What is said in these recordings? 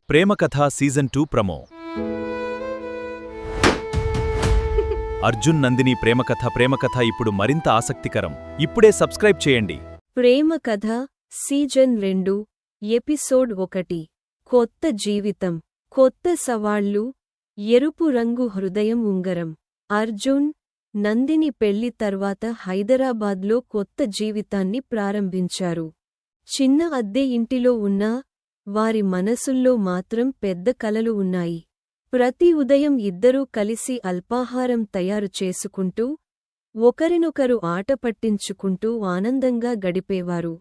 ప్రేమకథ season 2 promo. Arjun Nandini ప్రేమకథ ఇప్పుడు మరింత ఆసక్తికరం. ఇప్పుడే సబ్స్క్రైబ్ చేయండి. ప్రేమకథ సీజన్ 2 ఎపిసోడ్ 1. కొత్త జీవితం, కొత్త సవాళ్లు, ఎరుపు రంగు హృదయం ఉంగరం. అర్జున్, నందిని పెళ్లి తర్వాత హైదరాబాద్లో కొత్త జీవితాన్ని ప్రారంభించారు. చిన్న అద్దె ఇంటిలో ఉన్నా వారి మనసుల్లో మాత్రం పెద్ద కలలు ఉన్నాయి. ప్రతి ఉదయం ఇద్దరూ కలిసి అల్పాహారం తయారు చేసుకుంటూ, ఒకరినొకరు ఆట పట్టించుకుంటూ ఆనందంగా గడిపేవారు.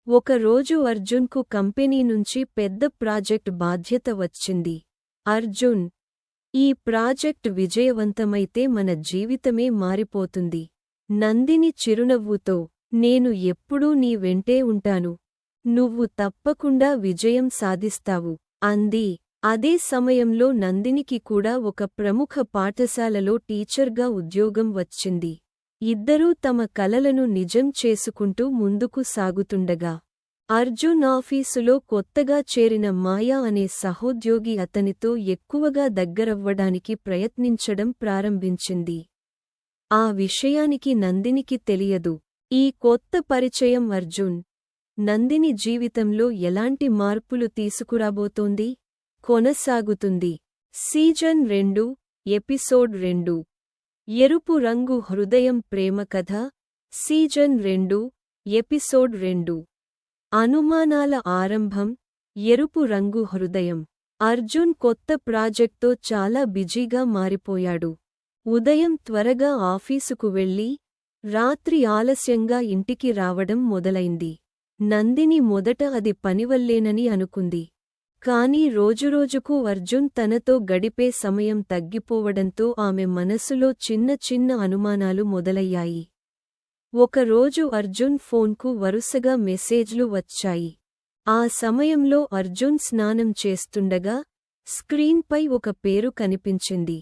ఒకరోజు అర్జున్కు కంపెనీ నుంచి పెద్ద ప్రాజెక్ట్ బాధ్యత వచ్చింది. అర్జున్, ఈ ప్రాజెక్ట్ విజయవంతమైతే మన జీవితమే మారిపోతుంది. నందిని చిరునవ్వుతో, నేను ఎప్పుడూ నీ వెంటే ఉంటాను. నువ్వు తప్పకుండా విజయం సాధిస్తావు అంది. అదే సమయంలో నందినికి కూడా ఒక ప్రముఖ పాఠశాలలో టీచర్గా ఉద్యోగం వచ్చింది. ఇద్దరూ తమ కలలను నిజం చేసుకుంటూ ముందుకు సాగుతుండగా, అర్జున్ ఆఫీసులో కొత్తగా చేరిన మాయా అనే సహోద్యోగి అతనితో ఎక్కువగా దగ్గరవ్వడానికి ప్రయత్నించడం ప్రారంభించింది. ఆ విషయానికి నందినికి తెలియదు. ఈ కొత్త పరిచయం అర్జున్, నందిని జీవితంలో ఎలాంటి మార్పులు తీసుకురాబోతోంది? కొనసాగుతుంది. Season 2 episode 2. ఎరుపు రంగు హృదయం ప్రేమకథ సీజన్ 2 ఎపిసోడ్ 2. అనుమానాల ఆరంభం. ఎరుపు రంగు హృదయం. అర్జున్ కొత్త ప్రాజెక్ట్తో చాలా బిజీగా మారిపోయాడు. ఉదయం త్వరగా ఆఫీసుకు వెళ్లి, రాత్రి ఆలస్యంగా ఇంటికి రావడం మొదలైంది. నందిని మొదట అది పనివల్లేనని అనుకుంది. కాని రోజురోజుకూ అర్జున్ తనతో గడిపే సమయం తగ్గిపోవడంతో ఆమె మనసులో చిన్న చిన్న అనుమానాలు మొదలయ్యాయి. ఒకరోజు అర్జున్ ఫోన్కు వరుసగా మెసేజ్లు వచ్చాయి. ఆ సమయంలో అర్జున్ స్నానం చేస్తుండగా స్క్రీన్పై ఒక పేరు కనిపించింది.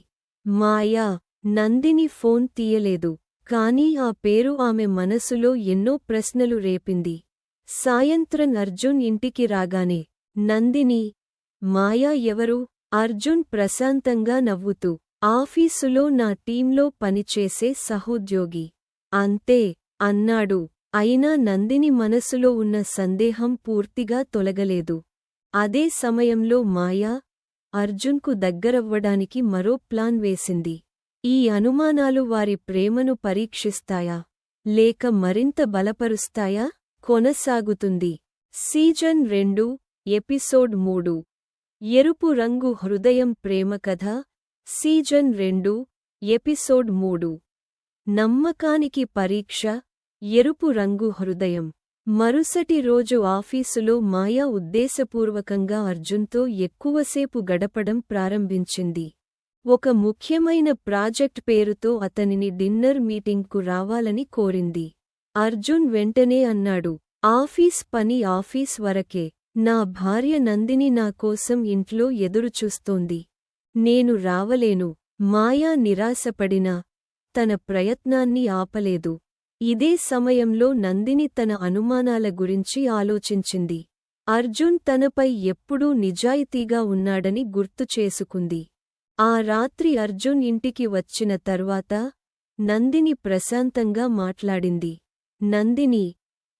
మాయా. నందిని ఫోన్ తీయలేదు. కానీ ఆ పేరు ఆమె మనసులో ఎన్నో ప్రశ్నలు రేపింది. సాయంత్రం అర్జున్ ఇంటికి రాగానే, నందిని, మాయా ఎవరు? అర్జున్ ప్రశాంతంగా నవ్వుతూ, ఆఫీసులో నా టీంలో పనిచేసే సహోద్యోగి. అంతే అన్నాడు. అయినా నందిని మనసులో ఉన్న సందేహం పూర్తిగా తొలగలేదు. అదే సమయంలో మాయా, అర్జున్కు దగ్గరవ్వడానికి మరో ప్లాన్ వేసింది. ఈ అనుమానాలు వారి ప్రేమను పరీక్షిస్తాయా? లేక మరింత బలపరుస్తాయా? కొనసాగుతుంది. Season 2 episode 3. ఎరుపు రంగు హృదయం ప్రేమకథ సీజన్ 2 ఎపిసోడ్ 3. నమ్మకానికి పరీక్ష. ఎరుపు రంగు హృదయం. మరుసటి రోజు ఆఫీసులో మాయా ఉద్దేశపూర్వకంగా అర్జున్తో ఎక్కువసేపు గడపడం ప్రారంభించింది. ఒక ముఖ్యమైన ప్రాజెక్ట్ పేరుతో అతనిని డిన్నర్ మీటింగ్కు రావాలని కోరింది. అర్జున్ వెంటనే అన్నాడు, ఆఫీస్ పని ఆఫీస్ వరకే. నా భార్య నందిని నా కోసం ఇంట్లో ఎదురుచూస్తోంది. నేను రావలేను. మాయా నిరాశపడినా, తన ప్రయత్నాన్ని ఆపలేదు. ఇదే సమయంలో నందిని తన అనుమానాల గురించి ఆలోచించింది. అర్జున్ తనపై ఎప్పుడూ నిజాయితీగా ఉన్నాడని గుర్తు చేసుకుంది. ఆ రాత్రి అర్జున్ ఇంటికి వచ్చిన తర్వాత నందిని ప్రశాంతంగా మాట్లాడింది. నందిని,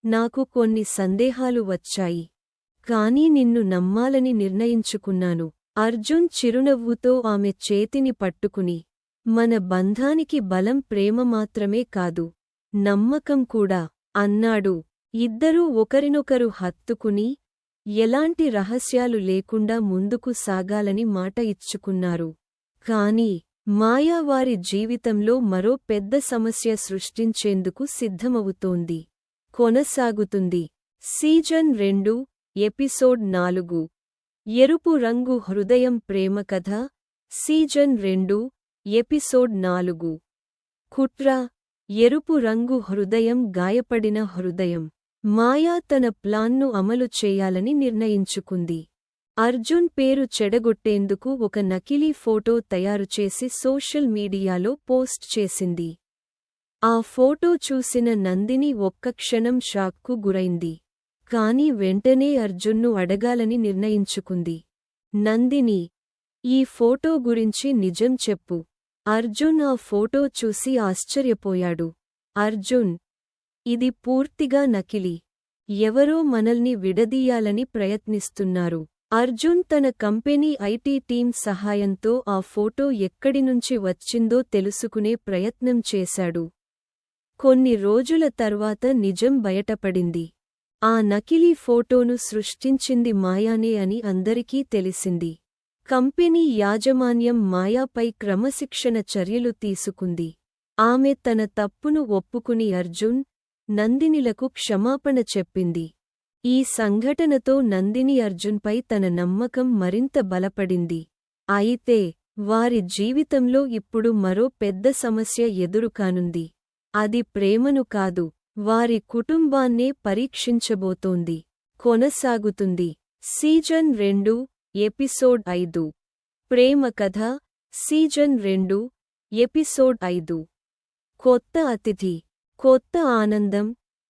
నాకు కొన్ని సందేహాలు వచ్చాయి. కానీ నిన్ను నమ్మాలని నిర్ణయించుకున్నాను. అర్జున్ చిరునవ్వుతో ఆమె చేతిని పట్టుకుని, మన బంధానికి బలం ప్రేమ మాత్రమే కాదు, నమ్మకం కూడా అన్నాడు. ఇద్దరూ ఒకరినొకరు హత్తుకుని, ఎలాంటి రహస్యాలు లేకుండా ముందుకు సాగాలని మాట ఇచ్చుకున్నారు. కాని మాయా వారి జీవితంలో మరో పెద్ద సమస్య సృష్టించేందుకు సిద్ధమవుతోంది. కొనసాగుతుంది. Season 2 episode 4. ఎరుపు రంగు హృదయం ప్రేమకథ సీజన్ 2 ఎపిసోడ్ 4. కుట్ర. ఎరుపు రంగు హృదయం గాయపడిన హృదయం. మాయా తన ప్లాన్ను అమలు చేయాలని నిర్ణయించుకుంది. అర్జున్ పేరు చెడగొట్టేందుకు ఒక నకిలీ ఫోటో తయారుచేసి సోషల్ మీడియాలో పోస్ట్ చేసింది. ఆ ఫోటో చూసిన నందిని ఒక్క క్షణం షాక్కు గురైంది. కాని వెంటనే అర్జున్ను అడగాలని నిర్ణయించుకుంది. నందిని, ఈ ఫోటో గురించి నిజం చెప్పు. అర్జున్ ఆ ఫోటో చూసి ఆశ్చర్యపోయాడు. అర్జున్, ఇది పూర్తిగా నకిలీ. ఎవరో మనల్ని విడదీయాలని ప్రయత్నిస్తున్నారు. అర్జున్ తన కంపెనీ ఐటీ టీం సహాయంతో ఆ ఫోటో ఎక్కడినుంచి వచ్చిందో తెలుసుకునే ప్రయత్నం చేశాడు. కొన్ని రోజుల తర్వాత నిజం బయటపడింది. ఆ నకిలీ ఫోటోను సృష్టించింది మాయానే అని అందరికీ తెలిసింది. కంపెనీ యాజమాన్యం మాయాపై క్రమశిక్షణ చర్యలు తీసుకుంది. ఆమె తన తప్పును ఒప్పుకుని అర్జున్, నందినిలకు క్షమాపణ చెప్పింది. ఈ సంఘటనతో నందిని అర్జున్పై తన నమ్మకం మరింత బలపడింది. అయితే వారి జీవితంలో ఇప్పుడు మరో పెద్ద సమస్య ఎదురుకానుంది. అది ప్రేమను కాదు, వారి కుటుంబాన్నే పరీక్షించబోతోంది. కొనసాగుతుంది. Season 2, episode 5. ప్రేమ కథ, సీజన్ 2, ఎపిసోడ్ 5. కొత్త అతిథి, కొత్త ఆనందం,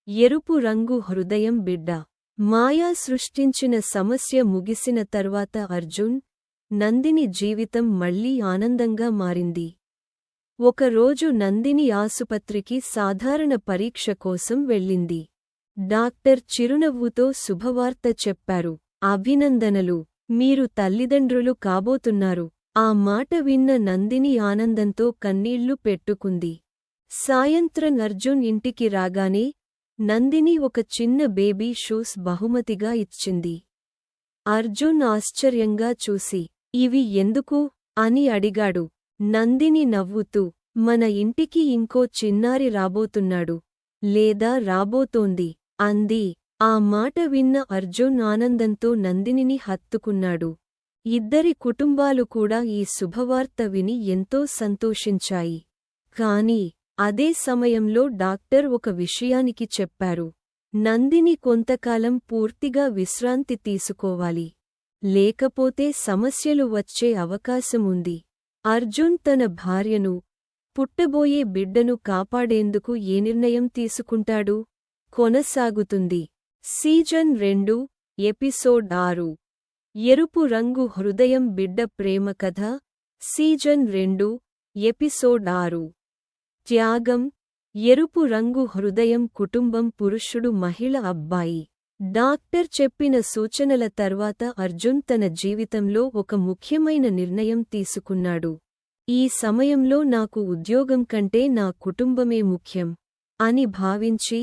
ఎరుపు రంగు హృదయం బిడ్డ. మాయా సృష్టించిన సమస్య ముగిసిన తర్వాత అర్జున్, నందిని జీవితం మళ్లీ ఆనందంగా మారింది. ఒకరోజు నందిని ఆసుపత్రికి సాధారణ పరీక్ష కోసం వెళ్ళింది. డాక్టర్ చిరునవ్వుతో శుభవార్త చెప్పారు. అభినందనలు, మీరు తల్లిదండ్రులు కాబోతున్నారు. ఆ మాట విన్న నందిని ఆనందంతో కన్నీళ్లు పెట్టుకుంది. సాయంత్రం అర్జున్ ఇంటికి రాగానే నందిని ఒక చిన్న బేబీ షూస్ బహుమతిగా ఇచ్చింది. అర్జున్ ఆశ్చర్యంగా చూసి, ఇవి ఎందుకు అని అడిగాడు. నందిని నవ్వుతూ, మన ఇంటికి ఇంకో చిన్నారి రాబోతున్నాడు, లేదా రాబోతోంది అంది. ఆ మాట విన్న అర్జున్ ఆనందంతో నందినిని హత్తుకున్నాడు. ఇద్దరి కుటుంబాలు కూడా ఈ శుభవార్త విని ఎంతో సంతోషించాయి. కాని అదే సమయంలో డాక్టర్ ఒక విషయానికి చెప్పారు. నందిని కొంతకాలం పూర్తిగా విశ్రాంతి తీసుకోవాలి, లేకపోతే సమస్యలు వచ్చే అవకాశముంది. అర్జున్ తన భార్యను, పుట్టబోయే బిడ్డను కాపాడేందుకు ఏ నిర్ణయం తీసుకుంటాడు? కొనసాగుతుంది. Season 2, episode 6. ఎరుపు రంగు హృదయం బిడ్డ ప్రేమ కథ, సీజన్ 2, ఎపిసోడ్ 6. త్యాగం, ఎరుపు రంగు హృదయం కుటుంబం పురుషుడు మహిళ అబ్బాయి. డాక్టర్ చెప్పిన సూచనల తర్వాత అర్జున్ తన జీవితంలో ఒక ముఖ్యమైన నిర్ణయం తీసుకున్నాడు. ఈ సమయంలో నాకు ఉద్యోగం కంటే నా కుటుంబమే ముఖ్యం అని భావించి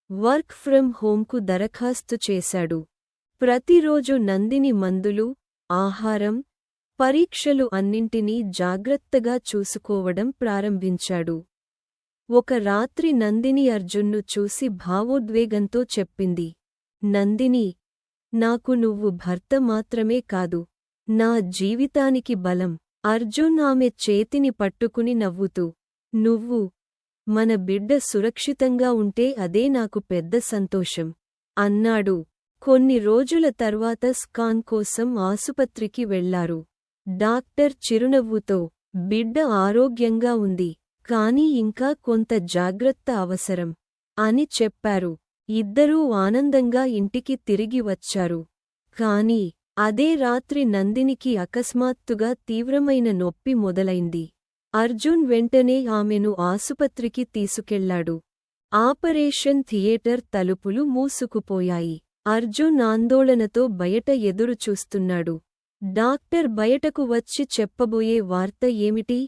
వర్క్ ఫ్రమ్ హోంకు దరఖాస్తు చేశాడు. ప్రతిరోజు నందిని మందులు, ఆహారం, పరీక్షలు అన్నింటినీ జాగ్రత్తగా చూసుకోవడం ప్రారంభించాడు. ఒక రాత్రి నందిని అర్జున్ను చూసి భావోద్వేగంతో చెప్పింది. నందిని, నాకు నువ్వు భర్త మాత్రమే కాదు, నా జీవితానికి బలం. అర్జున్ ఆమె చేతిని పట్టుకుని నవ్వుతూ, నువ్వు, మన బిడ్డ సురక్షితంగా ఉంటే అదే నాకు పెద్ద సంతోషం అన్నాడు. కొన్ని రోజుల తర్వాత స్కాన్ కోసం ఆసుపత్రికి వెళ్లారు. డాక్టర్ చిరునవ్వుతో, బిడ్డ ఆరోగ్యంగా ఉంది, కానీ ఇంకా కొంత జాగ్రత్త అవసరం అని చెప్పారు. ఇద్దరూ ఆనందంగా ఇంటికి తిరిగి వచ్చారు. కాని అదే రాత్రి నందినికి అకస్మాత్తుగా తీవ్రమైన నొప్పి మొదలైంది. అర్జున్ వెంటనే ఆమెను ఆసుపత్రికి తీసుకెళ్లాడు. ఆపరేషన్ థియేటర్ తలుపులు మూసుకుపోయాయి. అర్జున్ ఆందోళనతో బయట ఎదురుచూస్తున్నాడు. డాక్టర్ బయటకు వచ్చి చెప్పబోయే వార్త ఏమిటి?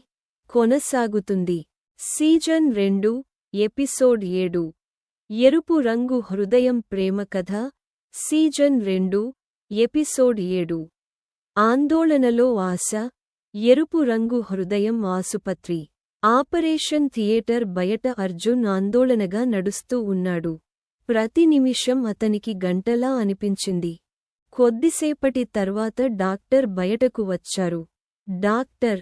కొనసాగుతుంది. Season 2, episode 7. ఎరుపు రంగు హృదయం ప్రేమ కథ, సీజన్ 2, ఎపిసోడ్ 7. ఆందోళనలో ఆశ, ఎరుపు రంగు హృదయం ఆసుపత్రి. ఆపరేషన్ థియేటర్ బయట అర్జున్ ఆందోళనగా నడుస్తూ ఉన్నాడు. ప్రతి నిమిషం అతనికి గంటలా అనిపించింది. కొద్దిసేపటి తర్వాత డాక్టర్ బయటకు వచ్చారు. డాక్టర్,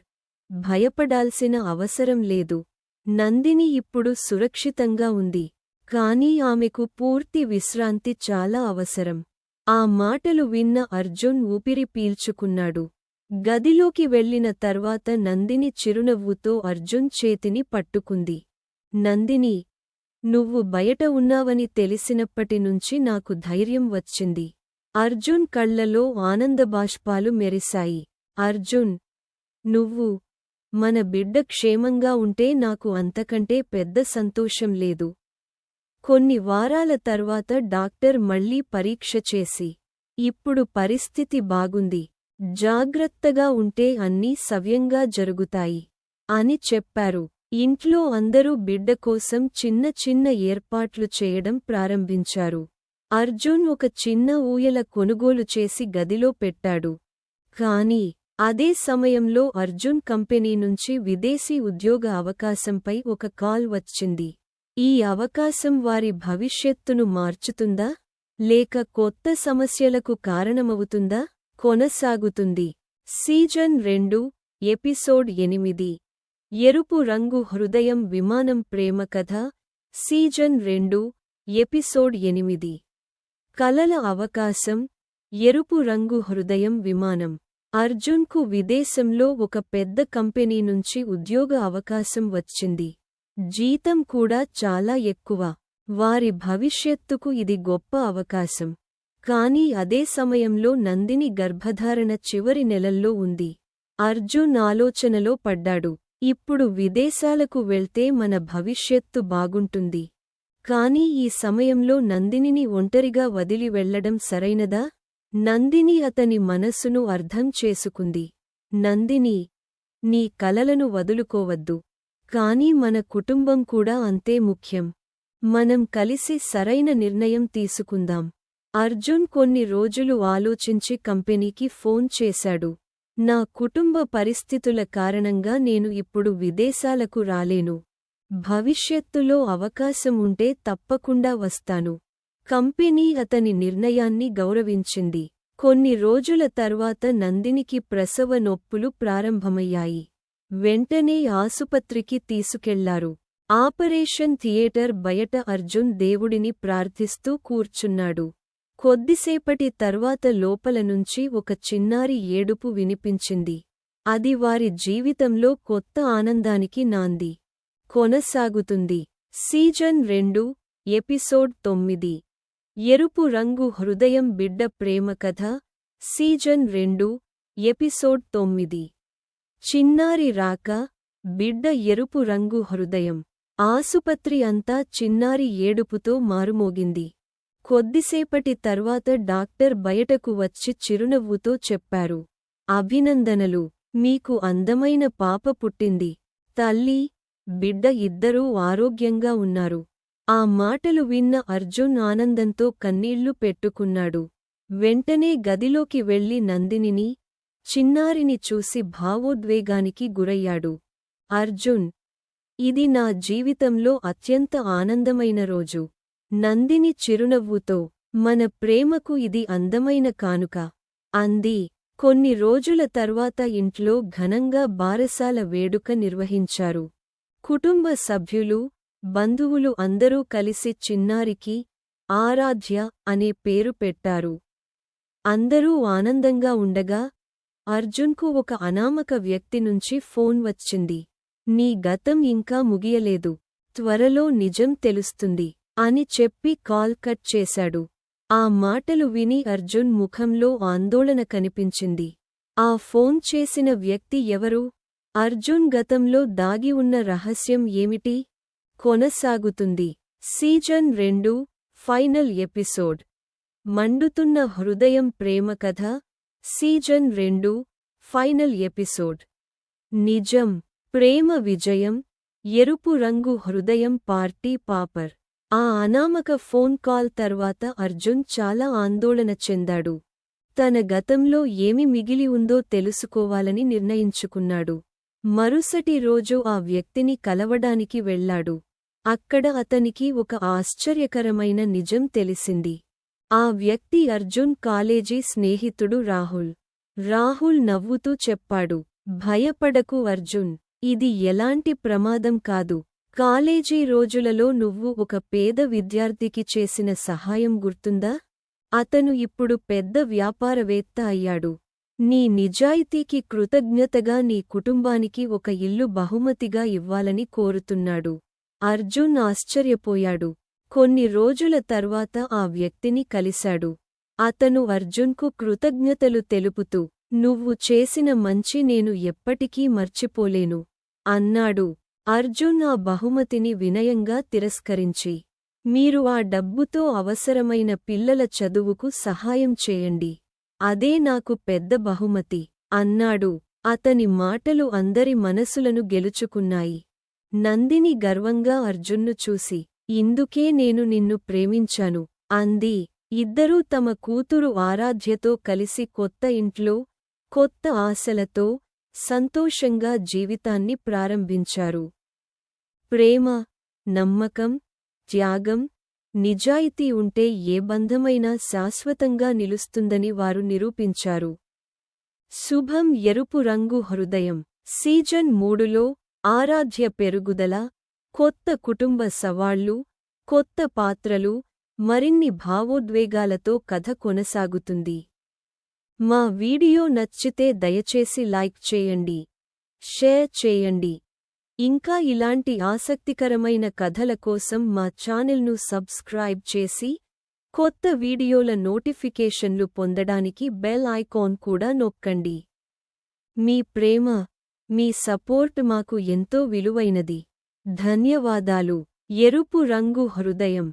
భయపడాల్సిన అవసరం లేదు. నందిని ఇప్పుడు సురక్షితంగా ఉంది, కానీ ఆమెకు పూర్తి విశ్రాంతి చాలా అవసరం. ఆ మాటలు విన్న అర్జున్ ఊపిరి పీల్చుకున్నాడు. గదిలోకి వెళ్లిన తర్వాత నందిని చిరునవ్వుతో అర్జున్ చేతిని పట్టుకుంది. నందిని, నువ్వు బయట ఉన్నావని తెలిసినప్పటినుంచి నాకు ధైర్యం వచ్చింది. అర్జున్ కళ్లలో ఆనందబాష్పాలు మెరిశాయి. అర్జున్, నువ్వు మన బిడ్డ క్షేమంగా ఉంటే నాకు అంతకంటే పెద్ద సంతోషం లేదు. కొన్ని వారాల తర్వాత డాక్టర్ మళ్ళీ పరీక్ష చేసి, ఇప్పుడు పరిస్థితి బాగుంది, జాగ్రత్తగా ఉంటే అన్నీ సవ్యంగా జరుగుతాయి అని చెప్పారు. ఇంట్లో అందరూ బిడ్డ కోసం చిన్న చిన్న ఏర్పాట్లు చేయడం ప్రారంభించారు. అర్జున్ ఒక చిన్న ఊయల కొనుగోలు చేసి గదిలో పెట్టాడు. కానీ అదే సమయంలో అర్జున్ కంపెనీ నుంచి విదేశీ ఉద్యోగ అవకాశంపై ఒక కాల్ వచ్చింది. ఈ అవకాశం వారి భవిష్యత్తును మార్చుతుందా, లేక కొత్త సమస్యలకు కారణమవుతుందా? కొనసాగుతుంది. Season 2, episode 8. ఎరుపు రంగు హృదయం విమానం ప్రేమ కథ. Season 2, episode 8. కలల అవకాశం. ఎరుపు రంగు హృదయం విమానం. అర్జున్కు విదేశంలో ఒక పెద్ద కంపెనీ నుంచి ఉద్యోగ అవకాశం వచ్చింది. జీతం కూడా చాలా ఎక్కువ. వారి భవిష్యత్తుకు ఇది గొప్ప అవకాశం. కానీ అదే సమయంలో నందిని గర్భధారణ చివరి నెలల్లో ఉంది. అర్జున్ ఆలోచనలో పడ్డాడు. ఇప్పుడు విదేశాలకు వెళ్తే మన భవిష్యత్తు బాగుంటుంది. కానీ ఈ సమయంలో నందినిని ఒంటరిగా వదిలి వెళ్లడం సరైనదా? నందిని అతని మనస్సును అర్థం చేసుకుంది. నందిని, నీ కలలను వదులుకోవద్దు. కానీ మన కుటుంబం కూడా అంతే ముఖ్యం. మనం కలిసి సరైన నిర్ణయం తీసుకుందాం. అర్జున్ కొన్ని రోజులు ఆలోచించి కంపెనీకి ఫోన్ చేశాడు. నా కుటుంబ పరిస్థితుల కారణంగా నేను ఇప్పుడు విదేశాలకు రాలేను. భవిష్యత్తులో అవకాశం ఉంటే తప్పకుండా వస్తాను. కంపెనీ అతని నిర్ణయాన్ని గౌరవించింది. కొన్ని రోజుల తర్వాత నందినికి ప్రసవ నొప్పులు ప్రారంభమయ్యాయి. వెంటనే ఆసుపత్రికి తీసుకెళ్లారు. ఆపరేషన్ థియేటర్ బయట అర్జున్ దేవుడిని ప్రార్థిస్తూ కూర్చున్నాడు. కొద్దిసేపటి తర్వాత లోపల నుంచి ఒక చిన్నారి ఏడుపు వినిపించింది. అది వారి జీవితంలో కొత్త ఆనందానికి నాంది. కొనసాగుతుంది. Season 2, episode 9. ఎరుపు రంగు హృదయం బిడ్డ ప్రేమ కథ. Season 2, episode 9. చిన్నారి రాక. బిడ్డ ఎరుపు రంగు హృదయం. ఆసుపత్రి అంతా చిన్నారి ఏడుపుతో మారుమోగింది. కొద్దిసేపటి తర్వాత డాక్టర్ బయటకు వచ్చి చిరునవ్వుతో చెప్పారు, అభినందనలు, మీకు అందమైన పాప పుట్టింది. తల్లి, బిడ్డ ఇద్దరూ ఆరోగ్యంగా ఉన్నారు. ఆ మాటలు విన్న అర్జున్ ఆనందంతో కన్నీళ్లు పెట్టుకున్నాడు. వెంటనే గదిలోకి వెళ్లి నందినిని, చిన్నారిని చూసి భావోద్వేగానికి గురయ్యాడు. అర్జున్, ఇది నా జీవితంలో అత్యంత ఆనందమైన రోజు. నందిని చిరునవ్వుతో, మన ప్రేమకు ఇది అందమైన కానుక అంది. కొన్ని రోజుల తర్వాత ఇంట్లో ఘనంగా బారసాల వేడుక నిర్వహించారు. కుటుంబ సభ్యులు, బంధువులు అందరూ కలిసి చిన్నారికి ఆరాధ్య అనే పేరు పెట్టారు. అందరూ ఆనందంగా ఉండగా అర్జున్కు ఒక అనామక వ్యక్తి నుంచి ఫోన్ వచ్చింది. నీ గతం ఇంకా ముగియలేదు, త్వరలో నిజం తెలుస్తుంది అని చెప్పి కాల్ కట్ చేశాడు. ఆ మాటలు విని అర్జున్ ముఖంలో ఆందోళన కనిపించింది. ఆ ఫోన్ చేసిన వ్యక్తి ఎవరు? అర్జున్ గతంలో దాగి ఉన్న రహస్యం ఏమిటి? కొనసాగుతుంది. Season 2, final episode. మండుతున్న హృదయం ప్రేమ కథ. Season 2, final episode. నిజం, ప్రేమ విజయం. ఎరుపు రంగు హృదయం పార్టీ పాపర్. ఆ అనామక ఫోన్ కాల్ తర్వాత అర్జున్ చాలా ఆందోళన చెందాడు. తన గతంలో ఏమి మిగిలి ఉందో తెలుసుకోవాలని నిర్ణయించుకున్నాడు. మరుసటి రోజు ఆ వ్యక్తిని కలవడానికి వెళ్లాడు. అక్కడ అతనికి ఒక ఆశ్చర్యకరమైన నిజం తెలిసింది. ఆ వ్యక్తి అర్జున్ కాలేజీ స్నేహితుడు రాహుల్. రాహుల్ నవ్వుతూ చెప్పాడు, భయపడకు అర్జున్, ఇది ఎలాంటి ప్రమాదం కాదు. కాలేజీ రోజులలో నువ్వు ఒక పేద విద్యార్థికి చేసిన సహాయం గుర్తుందా? అతను ఇప్పుడు పెద్ద వ్యాపారవేత్త అయ్యాడు. నీ నిజాయితీకి కృతజ్ఞతగా నీ కుటుంబానికి ఒక ఇల్లు బహుమతిగా ఇవ్వాలని కోరుతున్నాడు. అర్జున్ ఆశ్చర్యపోయాడు. కొన్ని రోజుల తర్వాత ఆ వ్యక్తిని కలిశాడు. అతను అర్జున్కు కృతజ్ఞతలు తెలుపుతూ నువ్వు చేసిన మంచి నేను ఎప్పటికీ మర్చిపోలేను అన్నాడు. అర్జున్ ఆ బహుమతిని వినయంగా తిరస్కరించి మీరు ఆ డబ్బుతో అవసరమైన పిల్లల చదువుకు సహాయం చేయండి. అదే నాకు పెద్ద బహుమతి అన్నాడు. అతని మాటలు అందరి మనసులను గెలుచుకున్నాయి. నందిని గర్వంగా అర్జున్ను చూసి ఇందుకే నేను నిన్ను ప్రేమించాను అంది. ఇద్దరూ తమ కూతురు ఆరాధ్యతో కలిసి కొత్త ఇంట్లో కొత్త ఆశలతో సంతోషంగా జీవితాన్ని ప్రారంభించారు. ప్రేమ, నమ్మకం, త్యాగం, నిజాయితీ ఉంటే ఏ బంధమైనా శాశ్వతంగా నిలుస్తుందని వారు నిరూపించారు. శుభం ఎరుపు రంగు హృదయం సీజన్ 3లో ఆరాధ్య పెరుగుదల, కొత్త కుటుంబ సవాళ్లు, కొత్త పాత్రలు, మరిన్ని భావోద్వేగాలతో కథ కొనసాగుతుంది. మా వీడియో నచ్చితే దయచేసి లైక్ చేయండి, షేర్ చేయండి. ఇంకా ఇలాంటి ఆసక్తికరమైన కథల కోసం మా ఛానల్ను సబ్స్క్రైబ్ చేసి కొత్త వీడియోల నోటిఫికేషన్లు పొందడానికి బెల్ ఐకాన్ కూడా నొక్కండి. మీ ప్రేమ, మీ సపోర్ట్ మాకు ఎంతో విలువైనది. ధన్యవాదాలు. ఎరుపు రంగు హృదయం.